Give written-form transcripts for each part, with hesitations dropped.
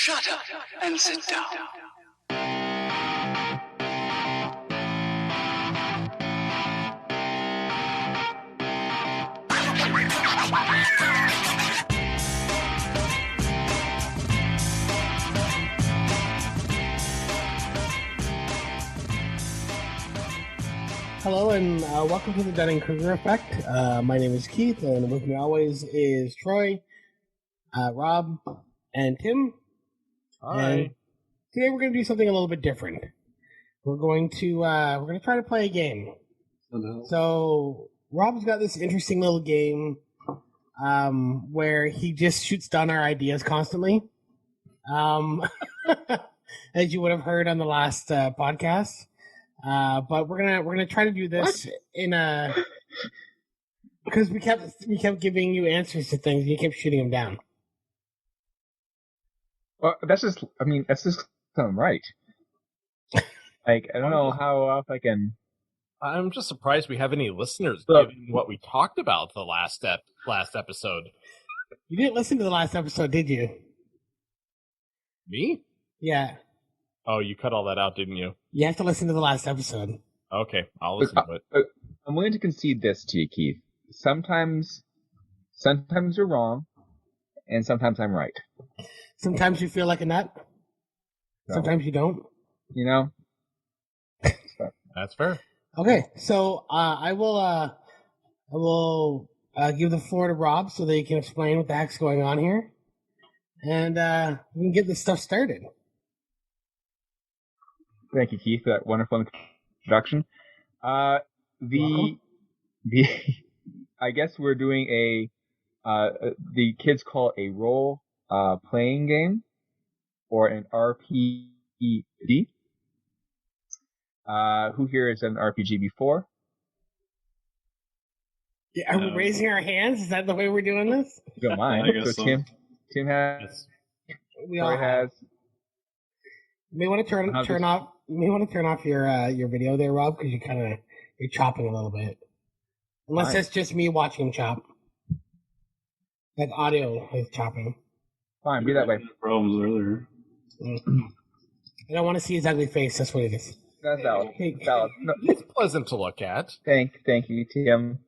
Shut up and sit down. Hello and welcome to the Dunning-Kruger effect. My name is Keith, and with me always is Troy, Rob, and Tim. Hi. And today we're going to do something a little bit different. We're going to try to play a game. So Rob's got this interesting little game where he just shoots down our ideas constantly, as you would have heard on the last podcast. But we're gonna try to do this because we kept giving you answers to things and you kept shooting them down. Well, that's just something right. Like, I don't know how else I can. I'm just surprised we have any listeners given what we talked about the last episode. You didn't listen to the last episode, did you? Me? Yeah. Oh, you cut all that out, didn't you? You have to listen to the last episode. Okay, I'll listen to it. I'm willing to concede this to you, Keith. Sometimes you're wrong, and sometimes I'm right. Sometimes you feel like a nut. No. Sometimes you don't. You know? That's fair. Okay, so I will give the floor to Rob so that he can explain what the heck's going on here, and we can get this stuff started. Thank you, Keith, for that wonderful introduction. I guess we're doing the kids call it a role playing game or an RPG. Who here has done an RPG before? Yeah, are we raising our hands? Is that the way we're doing this? You don't mind. I guess so. Tim has. We all has. You may want to turn off. You may want to turn off your video there, Rob, because you're chopping a little bit. Unless it's just me watching him chop. Like audio is chopping. Fine, be that way. Problems earlier. I don't want to see his ugly face. That's what it is. That's valid. Valid. No. It's pleasant to look at. Thank you, Tim.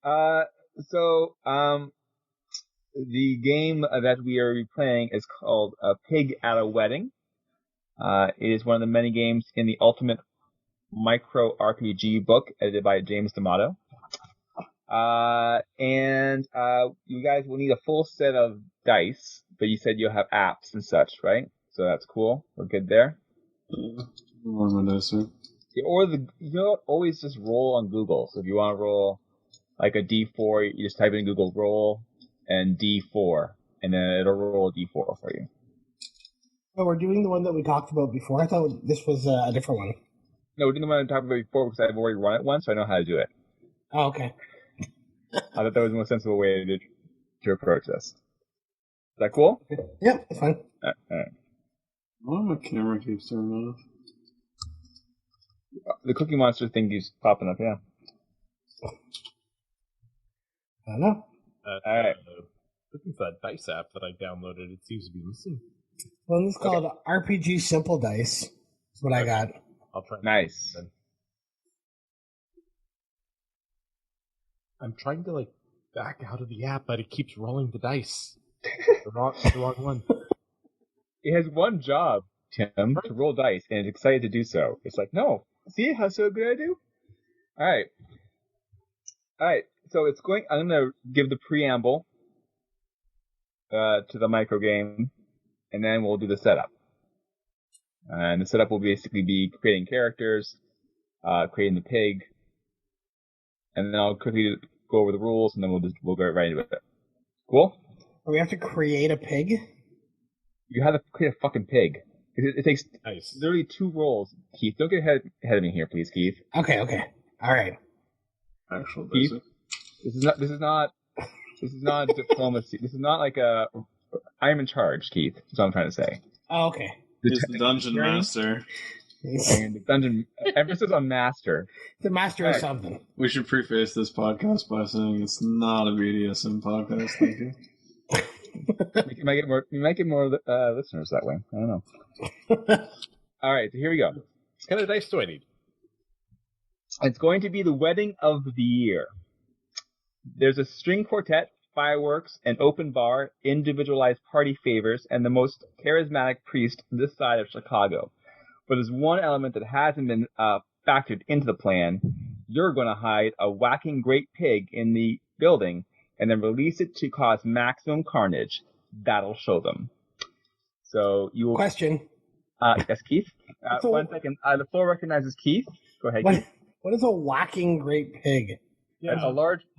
The game that we are playing is called Pig at a Wedding. It is one of the many games in the Ultimate Micro RPG book edited by James D'Amato. And you guys will need a full set of dice, but you said you'll have apps and such, right? So that's cool. We're good there. My dice, right? You don't always just roll on Google. So if you want to roll like a D4, you just type in Google roll and D4, and then it'll roll a D4 for you. Oh, we're doing the one that we talked about before. I thought this was a different one. No, we're doing the one I talked about before because I've already run it once, so I know how to do it. Oh, okay. I thought that was the most sensible way to approach this. Is that cool? Yep, it's fine. All right. Why my camera keeps turning off? The Cookie Monster thing keeps popping up, yeah. I don't know. All right. Looking for that dice app that I downloaded, it seems to be missing. Well, this is called RPG Simple Dice. That's what I got. I'll try. Nice. I'm trying to back out of the app, but it keeps rolling the dice. the wrong one. It has one job, Tim, to roll dice, and it's excited to do so. It's like, no, see how so good I do? All right. So I'm going to give the preamble to the micro game, and then we'll do the setup. And the setup will basically be creating characters, creating the pig, and then I'll quickly go over the rules, and then we'll go right into it. Cool? We have to create a pig? You have to create a fucking pig. It takes literally 2 rolls. Keith, don't get ahead of me here, please, Keith. Okay. All right. Actual Keith, basic. This is not diplomacy. This is not like I'm in charge, Keith. That's what I'm trying to say. Oh, okay. He's the dungeon master. And the dungeon emphasis on master. The master of something. We should preface this podcast by saying it's not a BDSM podcast, thank you. You might get more listeners that way. I don't know. All right, so here we go. What kind of dice do I need? It's going to be the wedding of the year. There's a string quartet, fireworks, an open bar, individualized party favors, and the most charismatic priest this side of Chicago. But there's one element that hasn't been factored into the plan. You're going to hide a whacking great pig in the building and then release it to cause maximum carnage. That'll show them. So you will... Question. Yes, Keith? 1 second. The floor recognizes Keith. Go ahead, Keith. What is a whacking great pig? Yeah.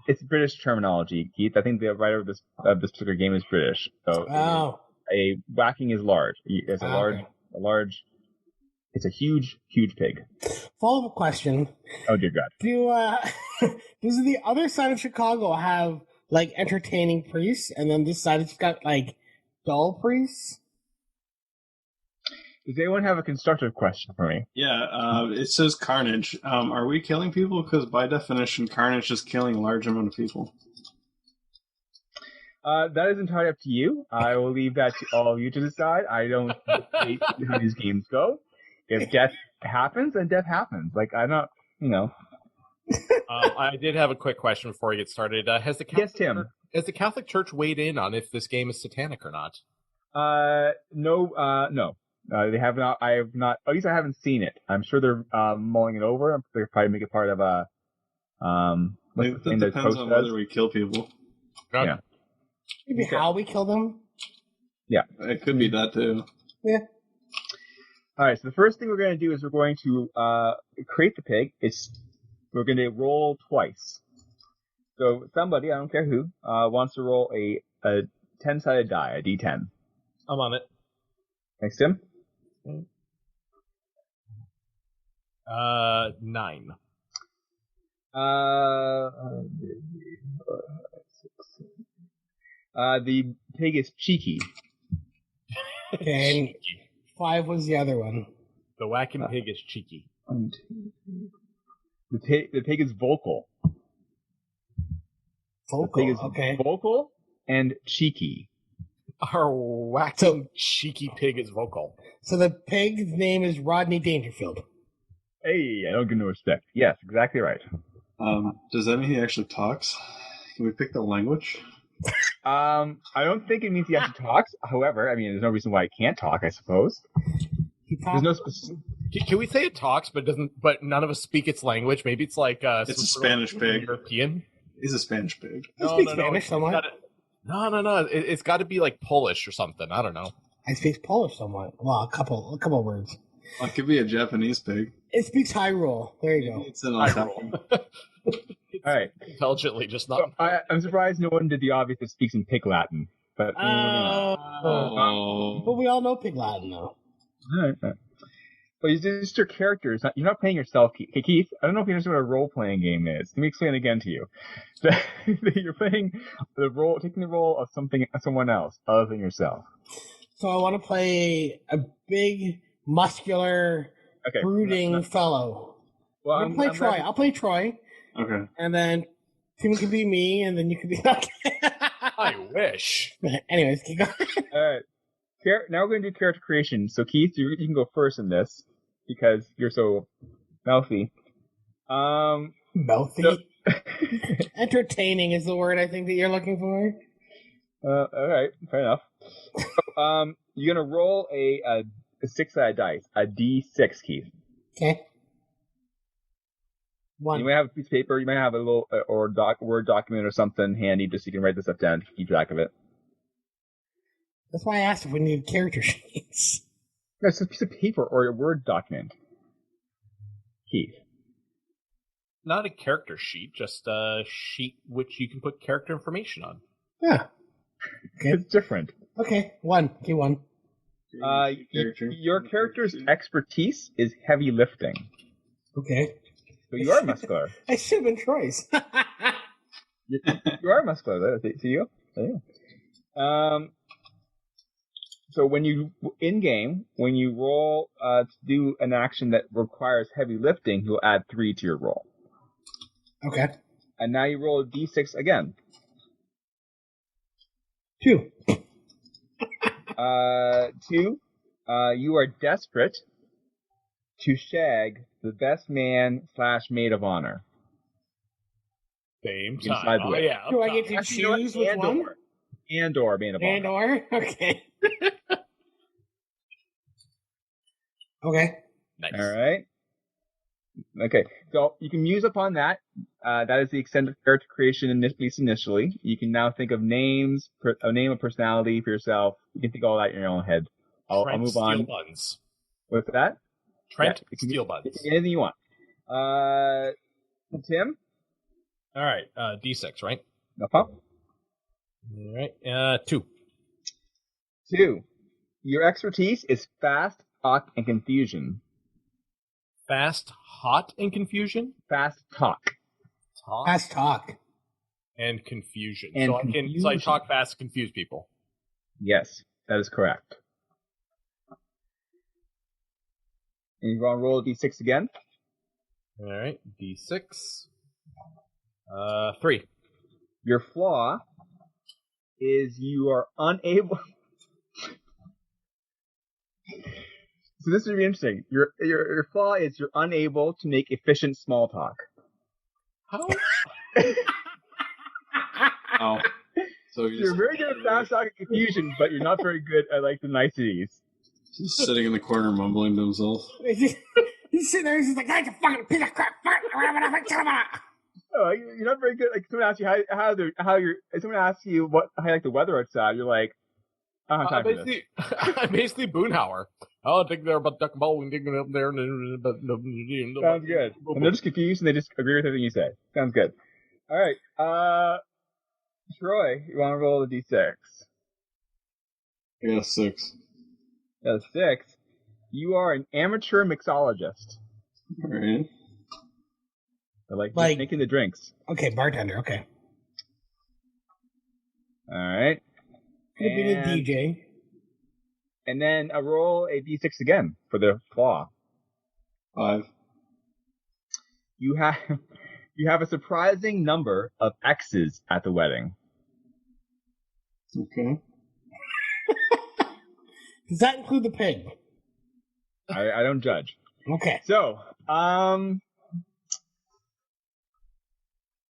It's British terminology, Keith. I think the writer of this particular game is British. So a whacking is large. It's it's a huge pig. Follow-up question. Oh dear God. Does the other side of Chicago have like entertaining priests, and then this side has got like dull priests? Does anyone have a constructive question for me? Yeah, it says carnage. Are we killing people? Because by definition, carnage is killing a large amount of people. That is entirely up to you. I will leave that to all of you to decide. I don't dictate how these games go. If death happens, then death happens. Like, I'm not, I did have a quick question before we get started. Has the Catholic Church weighed in on if this game is satanic or not? No. They have not. I have not. At least I haven't seen it. I'm sure they're mulling it over. They'll probably make it part of a. It depends on whether we kill people. Yeah. Maybe how we kill them. Yeah, it could be that too. Yeah. All right. So the first thing we're going to do is we're going to create the pig. We're going to roll twice. So somebody, I don't care who, wants to roll a 10-sided die, a D10. I'm on it. Thanks, Tim. 9. The pig is cheeky. Okay, and 5 was the other one. The whacking pig is cheeky. The pig is vocal. Vocal, the pig is okay. Vocal and cheeky. Our whacking cheeky pig is vocal. So the pig's name is Rodney Dangerfield. Hey, I don't give no respect. Yes, exactly right. Does that mean he actually talks? Can we pick the language? I don't think it means he actually talks. However, I mean, there's no reason why he can't talk, I suppose. There's no specific... Can we say it talks, but doesn't? But none of us speak its language. Maybe it's like it's a Spanish pig. European. He's a Spanish pig. I speak Spanish somewhat. No. It's got to be like Polish or something. I don't know. I speak Polish somewhat. Well, a couple words. Well, it could be a Japanese pig. It speaks Hyrule. There you go. It's an Hyrule. All right. Intelligently, just not. I'm surprised no one did the obvious that speaks in Pig Latin. But But we all know Pig Latin, though. All right. Well, it's just your characters. You're not playing yourself, Keith. Hey, Keith, I don't know if you understand what a role-playing game is. Let me explain it again to you. You're playing taking the role of someone else other than yourself. So I want to play a big, muscular, brooding fellow. Well, I'll play Troy. I'll play Troy. Okay. And then Tim can be me, and then you can be... I wish. Anyways, keep going. All right. Now we're going to do character creation. So, Keith, you can go first in this because you're so mouthy. Mouthy? Entertaining is the word I think that you're looking for. All right. Fair enough. You're going to roll a 6-sided dice, a D6, Keith. Okay. 1. You might have a piece of paper. You might have a little Word document or something handy just so you can write this stuff down to keep track of it. That's why I asked if we needed character sheets. It's a piece of paper or a Word document. Keith. Not a character sheet, just a sheet which you can put character information on. Yeah. Okay. It's different. Okay, 1. Okay, 1. Your character's expertise is heavy lifting. Okay. So you are muscular. I should have been Troy's. You are muscular. See you? So when you roll to do an action that requires heavy lifting, you'll add 3 to your roll. Okay. And now you roll a d6 again. 2. 2. You are desperate to shag the best man / maid of honor. Same time. Oh, yeah. Do I get to choose which one? And/or maid of honor. And/or? Okay. Okay. Nice. All right. Okay, so you can muse upon that. That is the extent of character creation, at least initially. You can now think of names, a name, a personality for yourself. You can think all that in your own head. I'll move on. Buns. What's that? Trent Steel Buns. Anything you want. Tim? All right, D6, right? Uh-huh. All right, 2. 2. Your expertise is fast, hot, and confusion. Fast, hot, and confusion? Fast talk. Fast talk. And confusion. And so I talk fast, confuse people. Yes, that is correct. And you want to roll a d6 again? All right, D6. 3. Your flaw is you are unable... So this would be interesting. Your flaw is you're unable to make efficient small talk. How? Oh. So you're very good at fast talk and confusion, but you're not very good at like the niceties. He's sitting in the corner mumbling to himself. He's sitting there, he's just like, "That's a fucking piece of crap." Oh, you're not very good. Like someone asks you how you're. Someone asks you how you like the weather outside. You're like, I don't have time for this. I'm basically Boonhauer. I think they're about duck ball and digging up there. Sounds good. And they're just confused and they just agree with everything you say. Sounds good. All right. Troy, you want to roll the d6? Yeah, 6. Yeah, 6. You are an amateur mixologist. All right. Like making the drinks. Okay, bartender. Okay. All right. Could have been a DJ. And then roll a d6 again for the flaw. 5. You have a surprising number of X's at the wedding. Okay. Does that include the pig? I don't judge. Okay. So,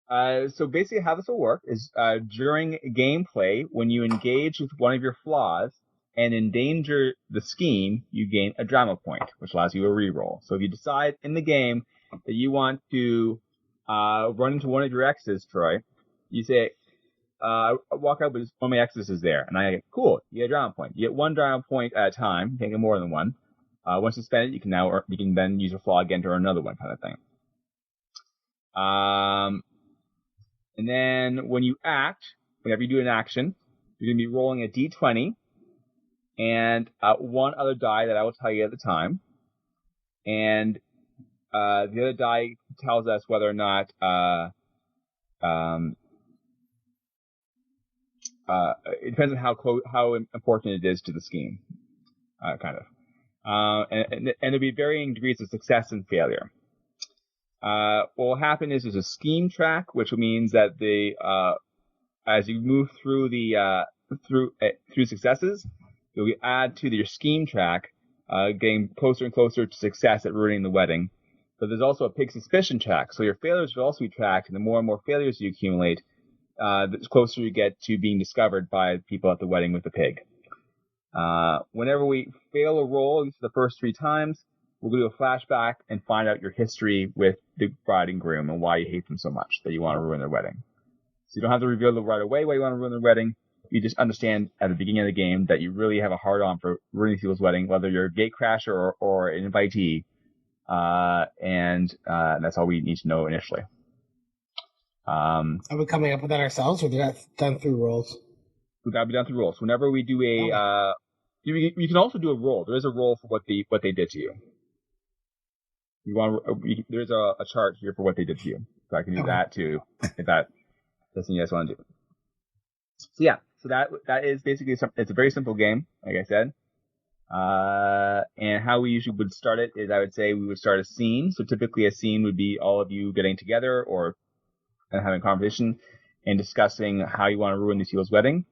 so basically how this will work is during gameplay, when you engage with one of your flaws and endanger the scheme, you gain a drama point, which allows you a reroll. So if you decide in the game that you want to run into one of your X's, Troy, you say, walk out with one of my X's is there. And I go, cool, you get a drama point. You get 1 drama point at a time. You can't get more than 1. Once you spend it, you can then use your flaw again to earn another one, kind of thing. And then when you act, whenever you do an action, you're going to be rolling a d20 and one other die that I will tell you at the time. And the other die tells us whether or not it depends on how important it is to the scheme, kind of. And there'll be varying degrees of success and failure. What will happen is there's a scheme track, which means that as you move through through successes, you'll add to your scheme track, getting closer and closer to success at ruining the wedding. But there's also a pig suspicion track, so your failures will also be tracked, and the more and more failures you accumulate, the closer you get to being discovered by people at the wedding with the pig. Whenever we fail a roll, at least the first 3 times, we'll do a flashback and find out your history with the bride and groom and why you hate them so much that you want to ruin their wedding. So you don't have to reveal right away why you want to ruin their wedding. You just understand at the beginning of the game that you really have a hard-on for ruining people's wedding, whether you're a gatecrasher or an invitee. And that's all we need to know initially. Are we coming up with that ourselves, or is that done through rolls? That'll be done through rolls. Whenever we do you can also do a roll. There is a roll for what they did to you. There's a chart here for what they did to you, so I can do that too if that's something you guys want to do. So yeah, so that is basically it's a very simple game, like I said. And how we usually would start it is I would say we would start a scene. So typically a scene would be all of you getting together or having a conversation and discussing how you want to ruin these people's wedding.